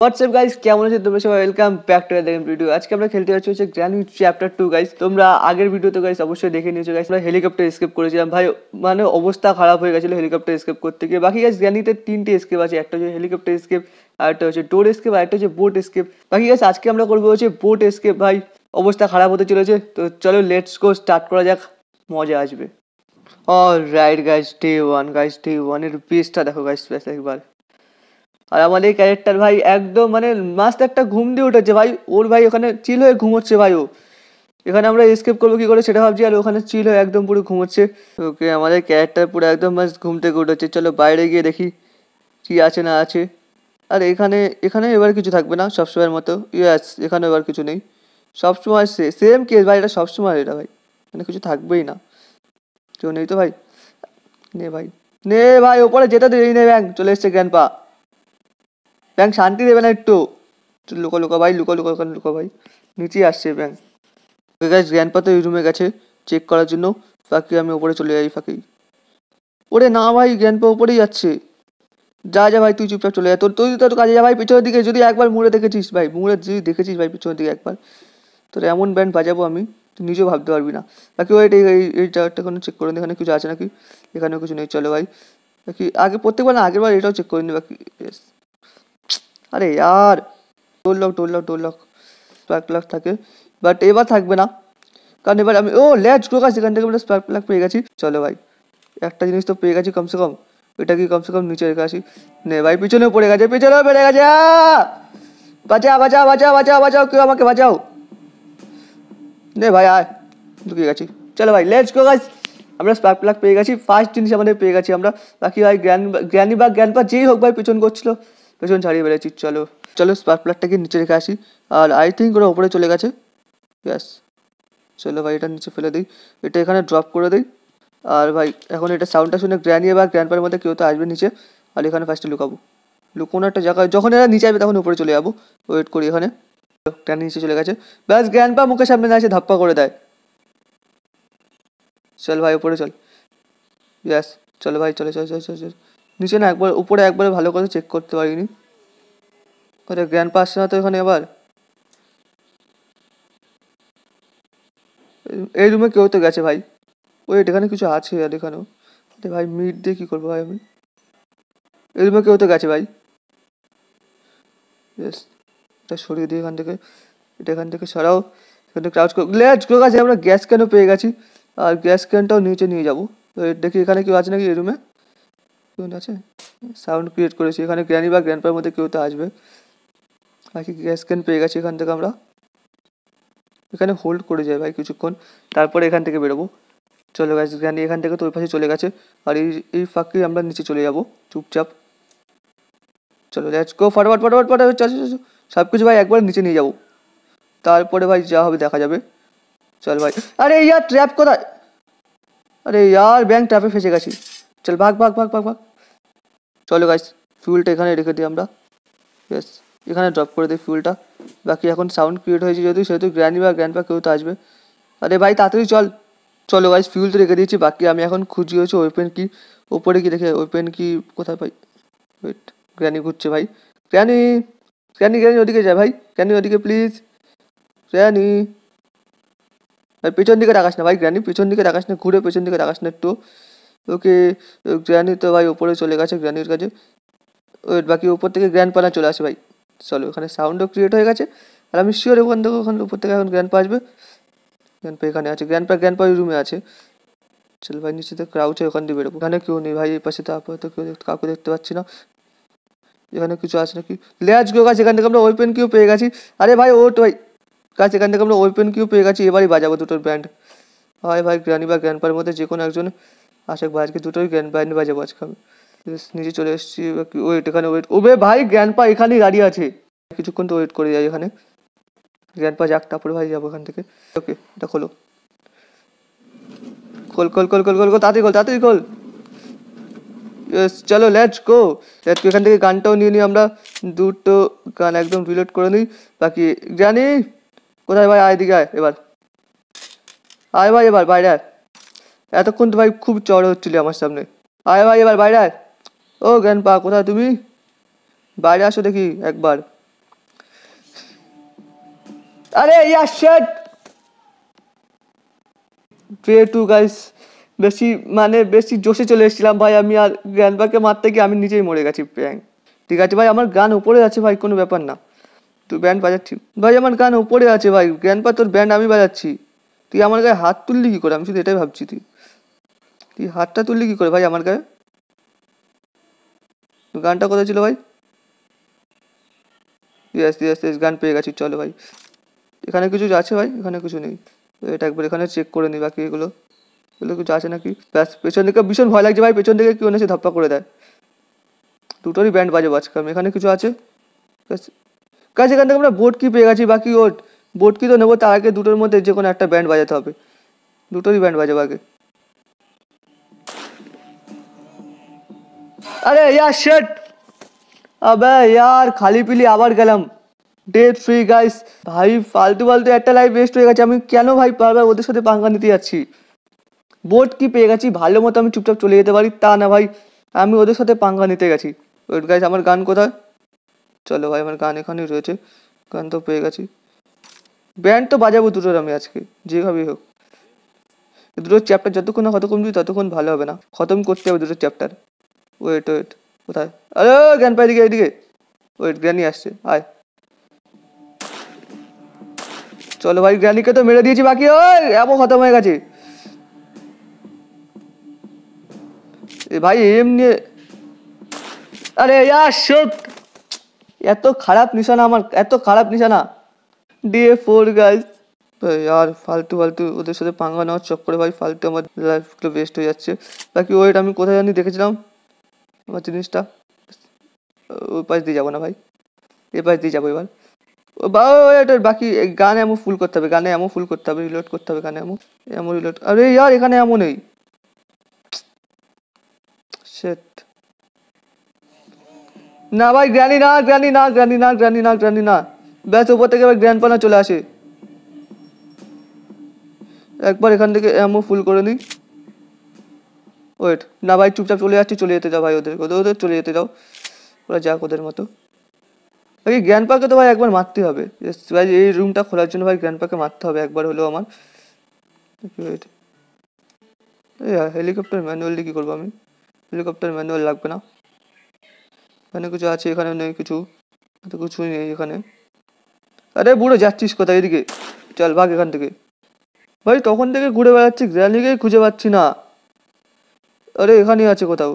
WhatsApp guys, কেমন আছো তোমরা সবাই? Welcome back to the video. আজকে আমরা খেলতে যাচ্ছি হচ্ছে গ্র্যানি চ্যাপ্টার 2 গাইস। তোমরা আগের ভিডিওতে গাইস অবশ্যই দেখে নিয়েছো গাইস, আমরা হেলিকপ্টার এসকেপ করেছিলাম ভাই। মানে অবস্থা খারাপ হয়ে গেছিল হেলিকপ্টার এসকেপ করতে গিয়ে। বাকি গাইস গ্র্যানিতে 3টে এসকেপ আছে, একটা হচ্ছে হেলিকপ্টার এসকেপ, আর একটা হচ্ছে ডোর এসকেপ, আর একটা হচ্ছে বোট এসকেপ। বাকি গাইস আজকে আমরা করবো হচ্ছে বোট এসকেপ। ভাই অবস্থা খারাপ হতে চলেছে, তো চলো লেটস গো স্টার্ট করা যাক, মজা আসবে। অলরাইট গাইস, ডে 1 এর পেজটা দেখো গাইস একবার। আর আমাদের ক্যারেক্টার ভাই একদম মানে মাস্ত একটা ঘুম দিয়ে উঠেছে ভাই। ওর ভাই ওখানে চিল হয়ে ঘুমোচ্ছে ভাই। ও এখানে আমরা এসকেপ করবো কি করে সেটা ভাবছি, আর ওখানে চিল হয়ে একদম পুরো ঘুমোচ্ছে। ওকে, আমাদের ক্যারেক্টার পুরো একদম মাস্ত ঘুম থেকে উঠেছে। চলো বাইরে গিয়ে দেখি কি আছে না আছে। আর এখানে এখানে এবার কিছু থাকবে না সবসময়ের মতো। ইয়াস, এখানে এবার কিছু নেই। সবসময় সেম কেস ভাই, এটা সবসময় এটা ভাই, এখানে কিছু থাকবেই না। কেউ নেই তো ভাই? নে ভাই, নে ভাই, ওপরে যেতে দেরি নেই। ব্যাং চলে এসছে গ্র্যান্ডপা। ব্যাং শান্তি দেবে না একটু? লুকো লুকো ভাই, লুকো লুকো, ওখানে লুকো ভাই। নিচে আসছে ব্যাং। গাইস গ্র্যান্ডপা তো এই রুমে গেছে চেক করার জন্য। বাকি আমি ওপরে চলে যাই ফাঁকি। ওরে না ভাই, গ্র্যান্ডপা ওপরেই যাচ্ছে। যা যা ভাই, তুই চুপচাপ চলে যা। তুই তোর কাজে যা ভাই। পিছনের দিকে যদি একবার মুড়ে দেখেছিস ভাই, মুড়ে যদি দেখেছিস ভাই পিছনের দিকে একবার, তোর এমন ব্যান্ড বাজাবো আমি, তুই নিজেও ভাবতে পারবি না। বাকি ওই এই টাওয়ারটা কোনো চেক করে নি, এখানে কিছু আছে নাকি? এখানেও কিছু নেই। চলো ভাই, বাকি আগে প্রত্যেকবার না, আগের বার এটাও চেক করে নি বাকি। Yes. আরে यार, ডোর লক স্পার্ক প্লাগ থাকে, বাট এবার থাকবে না। কারণ এবার আমি লেটস গো গাইস, এখান থেকে আমরা স্পার্ক প্লাগ পেয়ে গেছি। চলো ভাই, একটা জিনিস তো পেয়ে গেছি কমসে কম। ওইটা কি কমসে কম নিচে রেখে আসি। নে ভাই, পিছনেও পড়ে গেছে, পিছনেও পড়ে গেছে। বাঁচাও বাঁচাও বাঁচাও বাঁচাও বাঁচাও, কেউ আমাকে বাঁচাও। নে ভাই আয়, ঢুকে গেছি। চলো ভাই লেটস গো গাইস, আমরা স্পার্ক প্লাগ পেয়ে গেছি। ফার্স্ট জিনিস আমাদের পেয়ে গেছি আমরা। বাকি ভাই গ্র্যানি বা গ্র্যান্ডপা যেই হোক ভাই, পেছন করছিল, পেছন ছাড়িয়ে বেড়েছি। চলো চলো স্পার্ক প্লাগটাকে নিচে রেখে আসি। আর আই থিঙ্ক ওরা ওপরে চলে গেছে। ব্যাস, চলো ভাই এটা নিচে ফেলে দিই, এটা এখানে ড্রপ করে দিই। আর ভাই এখন এটা সাউন্ডটা শুনে গ্র্যানি বা গ্র্যান্ডপার মধ্যে কেউ তো আসবে নিচে। আর এখানে ফার্স্টে লুকাবো, লুকোনো একটা জায়গায়। যখন এরা নিচে আসবে তখন উপরে চলে যাবো। ওয়েট করি এখানে। গ্র্যানি নিচে চলে গেছে। ব্যাস, গ্র্যান্ডপা মুখের সামনে না এসে ধাপ্পা করে দেয়। চল ভাই উপরে চল। ব্যাস, চলো ভাই, চলে চল চল চল চল। নিচে না একবার, উপরে একবার ভালো করে চেক করতে পারিনি। আরে গ্র্যান্ডপা আসছে না তো এখানে আবার? এই রুমে কেউ তো গেছে ভাই। ওয়েট, এখানে কিছু আছে আর এখানেও। আরে ভাই মিড দিয়ে কী করবো ভাই আমি? এই রুমে কেউ তো গেছে ভাই। বেশ, এটা সরিয়ে দিই এখান থেকে। এটা এখান থেকে সরাও। এখান থেকে ক্রাউচ করে লেটস গো গাইস, আমরা গ্যাস ক্যানও পেয়ে গেছি। আর গ্যাস ক্যানটাও নিচে নিয়ে যাবো। তো দেখি এখানে কেউ আছে নাকি এই রুমে। কেউ আছে? সাউন্ড ক্রিয়েট করেছি এখানে, গ্র্যানি বা গ্র্যান্ডপার মধ্যে কেউ তো আসবে। বাকি গ্যাস ক্যান পেয়ে গেছি এখান থেকে আমরা। এখানে হোল্ড করে যাই ভাই কিছুক্ষণ, তারপরে এখান থেকে বেরোবো। চলো গাইস, গ্র্যানি এখান থেকে তো ওই পাশে চলে গেছে। আর এই ফাঁকে আমরা নিচে চলে যাবো চুপচাপ। চলো লেটস গো, ফটাফট ফটাফট ফটাফট, চল চল। সব কিছু ভাই একবার নিচে নিয়ে যাবো, তারপরে ভাই যা হবে দেখা যাবে। চল ভাই। আরে ইয়ার ট্র্যাপ কোথায়? আরে ইয়ার ব্যাংক ট্র্যাপে ফেসে গেছি। চল ভাগ ভাগ ভাগ ভাগ ভাগ। চলো গাইস, ফিউলটা এখানে রেখে দিই আমরা। বেশ, এখানে ড্রপ করে দিই ফিউলটা। বাকি এখন সাউন্ড ক্রিয়েট হয়েছে যেহেতু, সেহেতু গ্র্যানি বা গ্র্যান্ডপা কেউ তো আসবে। আরে ভাই তাড়াতাড়ি চল। চলো গাইস, ফিউল তো রেখে দিয়েছি। বাকি আমি এখন খুঁজি হচ্ছে ওয়েপেন কি। ওপরে কি দেখে ওয়েপেন কি কোথায় পাই? ওয়েট, গ্র্যানি ঘুরছে ভাই। গ্র্যানি গ্র্যানি গ্র্যানি ওদিকে যায় ভাই, গ্র্যানি ওদিকে প্লিজ। গ্র্যানি ভাই পেছন দিকে রাখাস না ভাই, গ্র্যানি পেছন দিকে রাখাস না, ঘুরে পেছন দিকে রাখাস না একটু। ওকে, গ্র্যানি তো ভাই ওপরে চলে গেছে গ্র্যানির কাছে। ওয়েট, বাকি উপর থেকে গ্র্যান্ডপা চলে আসে ভাই। চলো, ওখানে সাউন্ডও ক্রিয়েট হয়ে গেছে। আর আমি শিওর ওখান থেকে, ওখানে উপর থেকে এখন গ্র্যান্ডপা আসবে। গ্র্যান্ডপা এখানে আছে, গ্র্যান্ডপা ওই রুমে আছে। চল ভাই, নিচে থেকে ক্রাউচে ওখান দিয়ে বেরোবো। এখানে কেউ নেই ভাই, এই পাশে তো আপাতত কেউ কাউকে দেখতে পাচ্ছি না। এখানে কিছু আছে নাকি? লেটস গো গাছ, এখান থেকে আমরা ওয়েপেন কিউ পেয়ে গেছি। আরে ভাই ওট ভাই, গাছ এখান থেকে আমরা ওয়েপেন কিউ পেয়ে গেছি। এবারই বাজাবো দুটোর ব্যান্ড। হয় ভাই, গ্র্যানি বা গ্র্যান্ডপার মধ্যে যে কোনো একজন আসে ভাই, আজকে দুটোই ব্যান্ড বাজাবো আজকে আমি। নিচে চলে এসেছি। ওয়েট, এখানে ওয়েট। ওবে ভাই, গ্র্যান্ডপা এখানেই দাঁড়িয়ে আছে। কিছুক্ষণ তো ওয়েট করে যাই এখানে। গ্র্যান্ডপা যাক, তারপরে ভাই যাবো এখান থেকে। ওকে, এটা খোলো। খোল খোল খোল খোল খোল খোল, তাড়াতাড়ি খোল তাড়াতাড়ি খোল। চলো লেটস গো। এখান থেকে গানটাও নিয়ে নিই আমরা। দুটো গান একদম রিলোড করে নিই। বাকি জানি কোথায় ভাই, আয় দিকে আয় এবার। আয় ভাই এবার বাইরে আয়। এতক্ষণ তো ভাই খুব চড় হচ্ছিলি আমার সামনে। আয় ভাই এবার বাইরে আয়। ও গ্র্যান্ডপা কোথায় তুমি? বাইরে আসো দেখি একবার। আরে ইয়ার শিট প্রে টু গাইস বেশি জোশে চলে এসেছিলাম ভাই আমি আর গ্র্যান্ডপাকে মারতে গিয়ে আমি নিজেই মরে গেছি প্র্যাঙ্ক ঠিক আছে ভাই আমার গান উপরে আছে ভাই কোনো ব্যাপার না তুই ব্যান্ড বাজাচ্ছি ভাই আমার গান উপরে আছে ভাই গ্র্যান্ডপা তোর ব্যান্ড আমি বাজাচ্ছি তুই আমার গায়ে হাত তুললি কি করে আমি শুধু এটাই ভাবছি তুই হাতটা তুললি কি করে ভাই আমার গায়ে গানটা কোথায় ছিল ভাই ইয়েস ইয়েস ইয়েস গান পেয়ে গেছি চলো ভাই এখানে কিছু আছে ভাই এখানে কিছু নেই এটা একবার এখানে চেক করে নিই বাকি এগুলো কিছু আছে নাকি ব্যাস পেছন দিকে ভীষণ ভয় লাগছে ভাই পেছন দিকে কেউ এসে ধাপ্পা করে দেয় দুটোরই ব্যান্ড বাজাবো আজকে আমি এখানে কিছু আছে ব্যাস কাজ এখান থেকে আমরা বোট কি পেয়ে গেছি বাকি বোট কি তো নেবো তার আগে দুটোর মধ্যে যে কোনো একটা ব্যান্ড বাজাতে হবে দুটোরই ব্যান্ড বাজাবো আগে আরে ইয়ার শিট আবে ইয়ার খালি পিলি আবার গেলাম ডেট ফ্রি গাইস ভাই ফালতু ফালতু একটা লাইফ ওয়েস্ট হয়ে গেছে আমি কেন ভাই বারবার ওদের সাথে পাঙ্গা নিতে যাচ্ছি বোট কি পেয়ে গেছি ভালো মতো আমি চুপচাপ চলে যেতে পারি তা না ভাই আমি ওদের সাথে পাঙ্গা নিতে গেছি ওয়েট গাইস আমার গান কোথায় চলো ভাই আমার গান এখানেই রয়েছে গান তো পেয়ে গেছি ব্যান্ড তো বাজাবো দুটোর আমি আজকে যেভাবেই হোক দুটোর চ্যাপ্টার যতক্ষণ না খতম দিই ততক্ষণ ভালো হবে না খতম করতে হবে দুটোর চ্যাপ্টার ওয়েট কোথায় আরে জ্ঞান পাই এদিকে ওয়েট গ্র্যানি আসছে আয় চলো ভাই গ্র্যানিকে তো মেরে দিয়েছি বাকি ওই এমন খতম হয়ে গেছে ভাই এম নিয়ে আরে ইয়ার শিট এত খারাপ নিশানা আমার এত খারাপ নিশানা DA4 গাইস यार ফালতু ফালতু ওদের সাথে পাঙ্গা নেওয়ার চক্করে ভাই ফালতু আমার লাইফগুলো ওয়েস্ট হয়ে যাচ্ছে বাকি ওয়েট আমি কোথায় জানি দেখেছিলাম আমার জিনিসটা ওই পাশ দিয়ে যাবো না ভাই এ পাশ দিয়ে যাবো এবার এটার বাকি গানে এমন ফুল করতে হবে গানে এমন ফুল করতে হবে রিলোড করতে হবে গানে এমন রিলোড আরে ইয়ার এখানে এমন নেই শিট না ভাই গ্র্যানি না গ্র্যানি না গ্র্যানি না গ্র্যানি না গ্র্যানি না ব্যাস উপর থেকে এবার গ্র্যান্ডপা চলে আসে একবার এখান থেকে এমন ফুল করে নিই ওয়েট না ভাই চুপচাপ চলে যাচ্ছি চলে যেতে যাও ভাই ওদের ওদের চলে যেতে যাও ওরা যাক ওদের মতো ভাই গ্র্যান্ডপাকে তো ভাই একবার মারতে হবে ভাই এই রুমটা খোলার জন্য ভাই গ্র্যান্ডপাকে মারতে হবে একবার হলেও আমার ওয়েট হেলিকপ্টার ম্যানুয়াল দিয়ে কী করবো আমি হেলিকপ্টার ম্যানুয়াল লাগবে না এখানে কিছু আছে এখানে নেই কিছু কিছুই নেই এখানে আরে বুড়ো যাচ্ছিস কোথায় এদিকে চল ভাগ এখান থেকে ভাই তখন থেকে ঘুরে বেড়াচ্ছি গ্র্যানিকেই খুঁজে পাচ্ছি না আরে এখানেই আছে কোথাও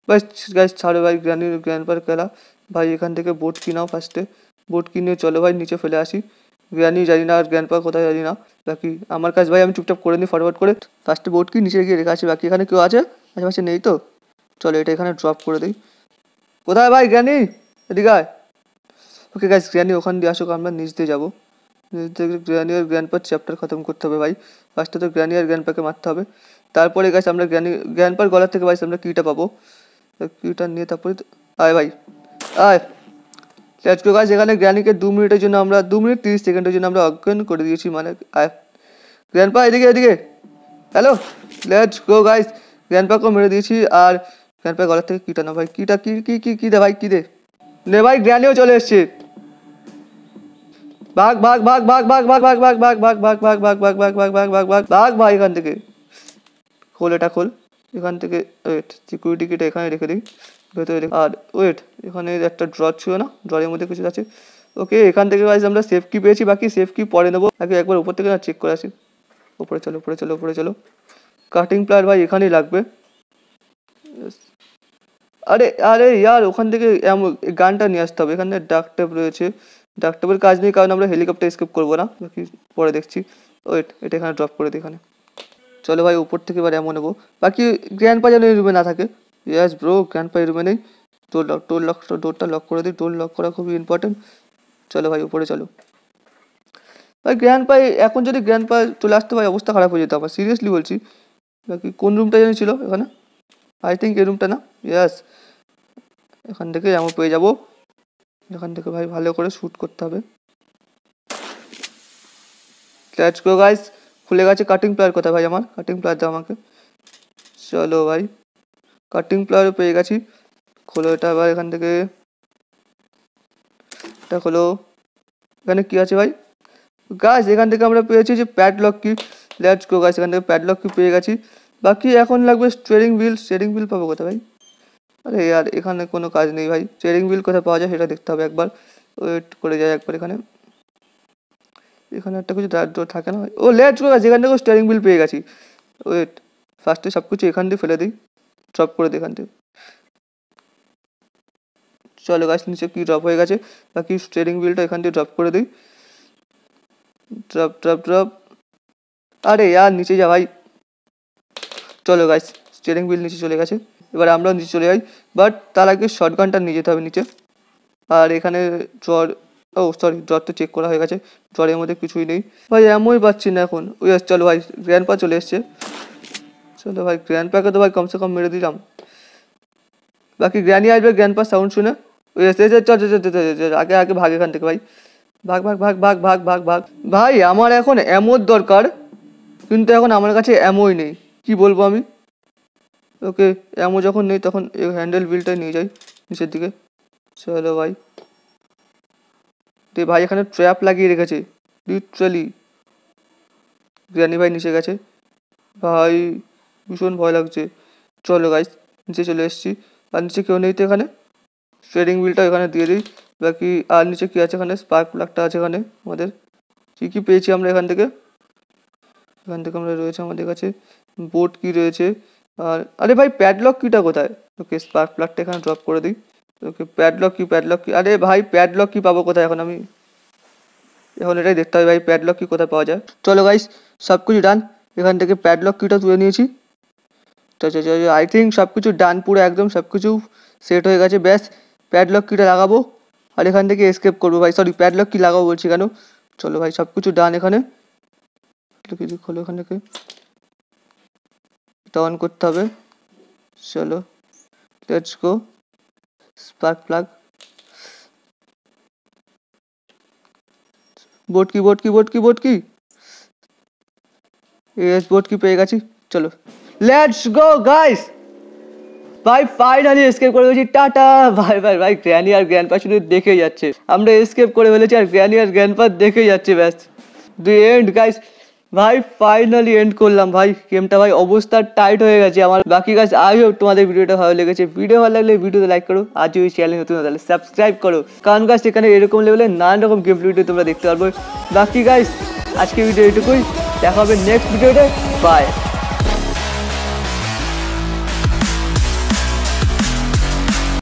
বাস গাইস ছাড়ো ভাই গ্র্যান্ডপার খেলা ভাই এখান থেকে বোট কিনাও ফার্স্টে বোট কিনে চলো ভাই নিচে ফেলে আসি গ্র্যানি জানি না আর গ্র্যান্ডপা কোথায় জানি না বাকি আমার কাজ ভাই আমি চুপচাপ করে নিই ফরওয়ার্ড করে ফার্স্টে বোট কি নিচে গিয়ে রেখে আসি বাকি এখানে কেউ আছে আশেপাশে নেই তো চলো এটা এখানে ড্রপ করে দিই কোথায় ভাই গ্র্যানি এদিকে আয় ওকে গাইস গ্র্যানি ওখান দিয়ে আসুক আমরা নিচ দিয়ে যাবো নিচ থেকে গ্র্যানি আর গ্র্যান্ডপার চ্যাপ্টার খতম করতে হবে ভাই ফার্স্টে তো গ্র্যানি আর গ্র্যান্ডপাকে মারতে হবে তারপরে গাইস আমরা গ্র্যান্ডপার গলার থেকে ভাই আমরা কিটা পাবো কিটা নিয়ে তারপরে আয় ভাই আয় লেটস গো গাইস এখানে গ্র্যানিকে 2 মিনিটের জন্য আমরা 2 মিনিট 30 সেকেন্ডের জন্য আমরা অজ্ঞান করে দিয়েছি মানে আয় গ্র্যান্ডপা এদিকে হ্যালো লেটস গো গাইস গ্র্যান্ডপাকেও মেরে দিয়েছি আর গ্র্যান্ডপা গলার থেকে কিটা না ভাই কিটা কি দে ভাই কি দে নে ভাই গ্র্যানিও চলে এসছে ভাগ ভাই এখান থেকে খোল এটা খোল এখান থেকে ওয়েট সিকিউরিটি কিটা এখানে রেখে দিই ভেতরে আর ওয়েট এখানে একটা ড্র ছিল না ড্রয়ের মধ্যে কিছু আছে ওকে এখান থেকে গাইস আমরা সেফ কি পেয়েছি বাকি সেফ কি পরে নেবো আগে একবার উপর থেকে না চেক করে আসি উপরে চলো কাটিং প্লায়ার ভাই এখানেই লাগবে আরে ইয়ার ওখান থেকে গানটা নিয়ে আসতে হবে এখানে ডাক টেপ রয়েছে ডাক টেপের কাজ নেই কারণ আমরা হেলিকপ্টার স্কেপ করবো না বাকি পরে দেখছি ওয়েট এটা এখানে ড্রপ করে দিই এখানে চলো ভাই উপর থেকে এবার এমন নেবো বাকি গ্র্যান্ডপা যেন এই রুমে না থাকে ইয়াস ব্রো গ্র্যান্ডপা এই রুমে নেই ডোরটা লক করে দিই ডোর লক করা খুবই ইম্পর্টেন্ট চলো ভাই উপরে চলো ভাই গ্র্যান্ডপা এখন যদি গ্র্যান্ডপা চলে আসতে ভাই অবস্থা খারাপ হয়ে যেত আমার সিরিয়াসলি বলছি বাকি কোন রুমটা যেন ছিল এখানে আই থিঙ্ক এই রুমটা না ইয়াস এখান থেকে এমন পেয়ে যাবো এখান থেকে ভাই ভালো করে শ্যুট করতে হবে লেটস গো গাইস খুলে গেছে কাটিং প্লায়ার কোথায় ভাই আমার কাটিং প্লায়ার দাও আমাকে চলো ভাই কাটিং প্লায়ারও পেয়ে গেছি খোলো এটা আবার এখান থেকে এটা হলো এখানে কি আছে ভাই গাইস এখান থেকে আমরা পেয়েছি যে প্যাডলক কি লেটস গো গাইস এখান থেকে প্যাডলক কি পেয়ে গেছি বাকি এখন লাগবে স্টিয়ারিং হুইল পাবো কোথায় ভাই আরে यार এখানে কোনো কাজ নেই ভাই স্টিয়ারিং হুইল কোথায় পাওয়া যায় সেটা দেখতে হবে একবার ওয়েট করে যাই একবার এখানে একটা কিছু থাকে না ভাই ও লেটস গো গাইস এখান থেকে স্টিয়ারিং হুইল পেয়ে গেছি ওয়েট ফার্স্টে সব কিছু এখান দিয়ে ফেলে দিই ড্রপ করে দিই এখান থেকে চলো গাইস নিচে কি ড্রপ হয়ে গেছে বাকি স্টিয়ারিং হুইলটা এখান দিয়ে ড্রপ করে দিই ড্রপ আরে यार নিচে যা ভাই চলো গাইস স্টিয়ারিং হুইল নিচে চলে গেছে এবার আমরাও নিচে চলে যাই বাট তার আগে শটগানটা নিয়ে যেতে হবে নিচে আর এখানে জ্বর ও সরি জ্বর তো চেক করা হয়ে গেছে জ্বরের মধ্যে কিছুই নেই ভাই এমনই পাচ্ছি না এখন ওই চলো ভাই গ্র্যান্ডপা চলে এসছে চলো ভাই গ্র্যান্ডপাকে তো ভাই কমসে কম মেরে দিলাম বাকি গ্র্যানি আসবে গ্র্যান্ডপা সাউন্ড শুনে ওই চল আগে ভাগ এখান থেকে ভাই ভাগ ভাই আমার এখন অ্যামোর দরকার কিন্তু এখন আমার কাছে অ্যামোই নেই কি বলবো আমি ওকে অ্যামো যখন নেই তখন এই হ্যান্ডেল বিলটাই নিয়ে যাই নিচের দিকে চলো ভাই ভাই এখানে ট্র্যাপ লাগিয়ে রেখেছে লিটারালি গ্র্যানি ভাই নিচে গেছে ভাই ভীষণ ভয় লাগছে চলো গাইস নিচে চলে এসেছি আর নিচে কেউ নেই তো এখানে স্টিয়ারিং হুইলটা এখানে দিয়ে দিই বাকি আর নিচে কি আছে এখানে স্পার্ক প্লাগটা আছে এখানে আমাদের কি পেয়েছি আমরা এখান থেকে আমরা রয়েছে আমাদের কাছে বোট কি রয়েছে আর আরে ভাই প্যাডলক কিটা কোথায় ওকে স্পার্ক প্লাগটা এখানে ড্রপ করে দিই ওকে প্যাডলক কি আরে ভাই প্যাডলক কি পাবো কোথায় এখন এটাই দেখতে হবে ভাই প্যাডলক কি কোথায় পাওয়া যায় চলো গাইস সব কিছু ডান এখান থেকে প্যাডলক কিটা তুলে নিয়েছি আই থিঙ্ক সব কিছু ডান পুরো একদম সব কিছু সেট হয়ে গেছে ব্যাস প্যাডলক কিটা লাগাবো আর এখান থেকে এসকেপ করবো ভাই সরি প্যাডলক কি লাগাবো বলছি কেন চলো ভাই সব কিছু ডান এখানে কিছু খোলো এখান থেকে এটা অন করতে হবে চলো let's go spark plug boat কি এস বোট কি পেয়ে গেছি চলো লেটস গো গাইস ভাই ফাইনালি এসকেপ করে ফেলেছি টাটা ভাই গ্র্যানি আর গ্র্যান্ডপা শুধু দেখে যাচ্ছে আমরা এসকেপ করে ফেলেছি আর গ্র্যানি আর গ্র্যান্ডপা দেখে যাচ্ছে ব্যাস দি এন্ড গাইস ভাই ফাইনালি এন্ড করলাম ভাই গেমটা ভাই অবস্থা টাইট হয়ে গেছে আমার বাকি গাইস আই হোপ তোমাদের ভিডিওটা ভালো লেগেছে ভিডিও ভালো লাগলে ভিডিওতে লাইক করো আর যদি চ্যানেল নতুন হলে সাবস্ক্রাইব করো কারণ গাইস এখানে এরকম লেভেলের নানান রকম গেম ভিডিও তোমরা দেখতে পারবে বাকি গাইস আজকে ভিডিও এটুকুই দেখা হবে নেক্সট ভিডিওতে বাই